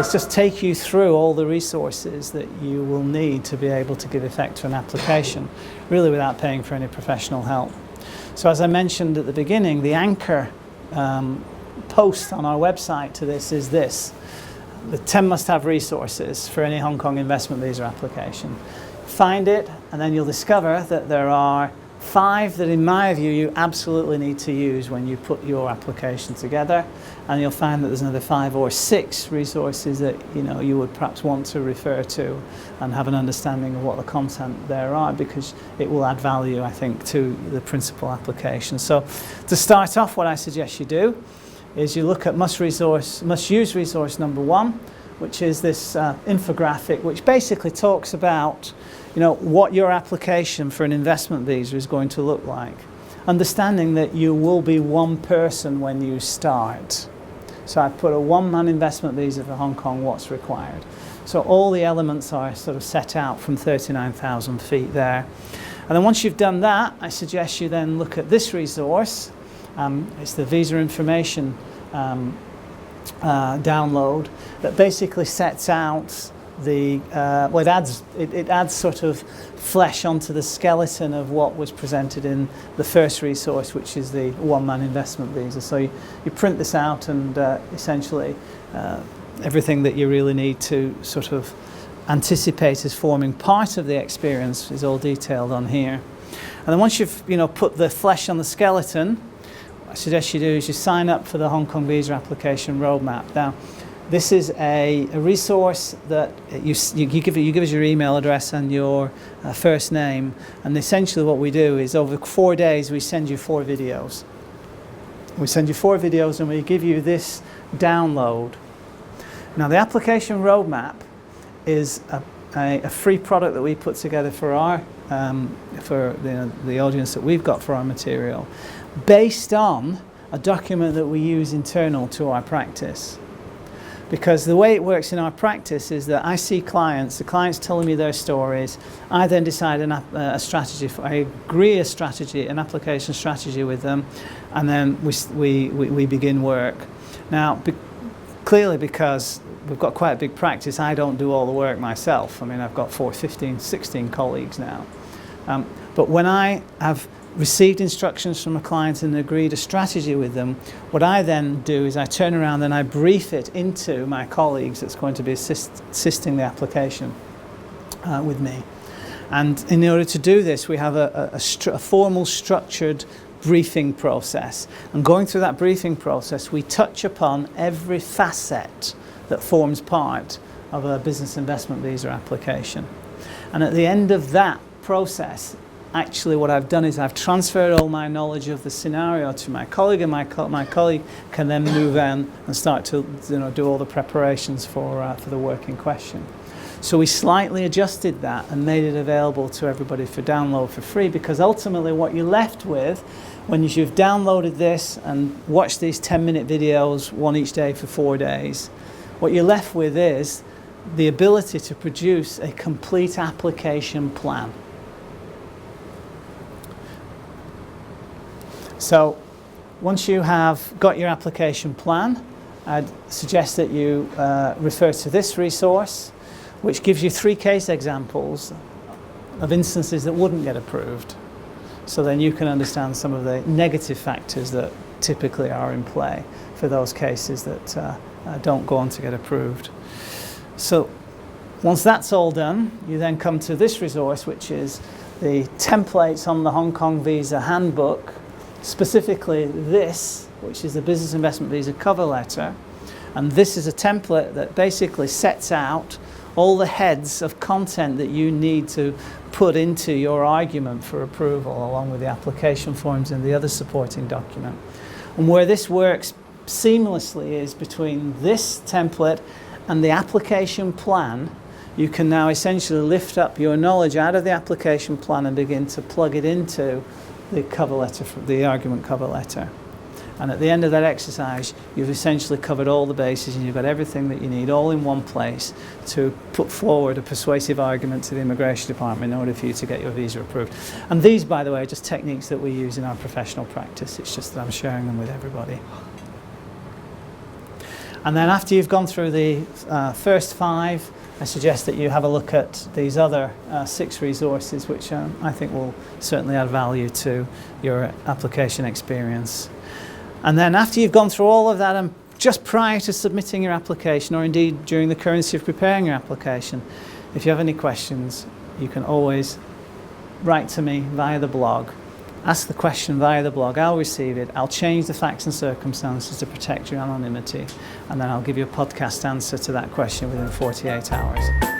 let's just take you through all the resources that you will need to be able to give effect to an application, really without paying for any professional help. So as I mentioned at the beginning, the anchor post on our website to this is this: the 10 must-have resources for any Hong Kong investment visa application. Find it, and then you'll discover that there are 5 that, in my view, you absolutely need to use when you put your application together, and you'll find that there's another 5 or 6 resources that you would perhaps want to refer to and have an understanding of what the content there are, because it will add value, I think, to the principal application. So to start off, what I suggest you do is you look at must-use resource number 1, which is this infographic, which basically talks about what your application for an investment visa is going to look like. Understanding that you will be one person when you start. So I put a one-man investment visa for Hong Kong, what's required. So all the elements are sort of set out from 39,000 feet there. And then once you've done that, I suggest you then look at this resource. It's the visa information download that basically sets out the it adds sort of flesh onto the skeleton of what was presented in the first resource, which is the one-man investment visa. So you print this out, and essentially everything that you really need to sort of anticipate as forming part of the experience is all detailed on here. And then once you've put the flesh on the skeleton, what I suggest you do is you sign up for the Hong Kong visa application roadmap. Now, this is a resource that you give us your email address and your first name, and essentially what we do is over 4 days we send you 4 videos. We send you 4 videos and we give you this download. Now, the application roadmap is a free product that we put together for our for the audience that we've got for our material, based on a document that we use internal to our practice. Because the way it works in our practice is that I see clients, the clients telling me their stories, I then decide a strategy, I agree an application strategy with them, and then we begin work. Now, clearly, because we've got quite a big practice, I don't do all the work myself. I mean, I've got 16 colleagues now. But when I have received instructions from a client and agreed a strategy with them, what I then do is I turn around and I brief it into my colleagues that's going to be assisting the application with me. And in order to do this, we have a formal structured briefing process. And going through that briefing process, we touch upon every facet that forms part of a business investment visa application. And at the end of that process, actually what I've done is I've transferred all my knowledge of the scenario to my colleague, and my colleague can then move on and start to do all the preparations for the work in question. So we slightly adjusted that and made it available to everybody for download for free, because ultimately what you're left with when you've downloaded this and watched these 10-minute videos, one each day for 4 days, what you're left with is the ability to produce a complete application plan. So once you have got your application plan, I'd suggest that you refer to this resource, which gives you 3 case examples of instances that wouldn't get approved. So then you can understand some of the negative factors that typically are in play for those cases that don't go on to get approved. So once that's all done, you then come to this resource, which is the templates on the Hong Kong Visa Handbook, specifically this, which is the Business Investment Visa cover letter. And this is a template that basically sets out all the heads of content that you need to put into your argument for approval, along with the application forms and the other supporting document. And where this works seamlessly is between this template and the application plan. You can now essentially lift up your knowledge out of the application plan and begin to plug it into the cover letter, the argument cover letter. And at the end of that exercise, you've essentially covered all the bases, and you've got everything that you need all in one place to put forward a persuasive argument to the Immigration Department in order for you to get your visa approved. And these, by the way, are just techniques that we use in our professional practice. It's just that I'm sharing them with everybody. And then after you've gone through the first 5, I suggest that you have a look at these other 6 resources, which I think will certainly add value to your application experience. And then after you've gone through all of that, and just prior to submitting your application, or indeed during the currency of preparing your application, if you have any questions, you can always write to me via the blog. Ask the question via the blog. I'll receive it. I'll change the facts and circumstances to protect your anonymity, and then I'll give you a podcast answer to that question within 48 hours.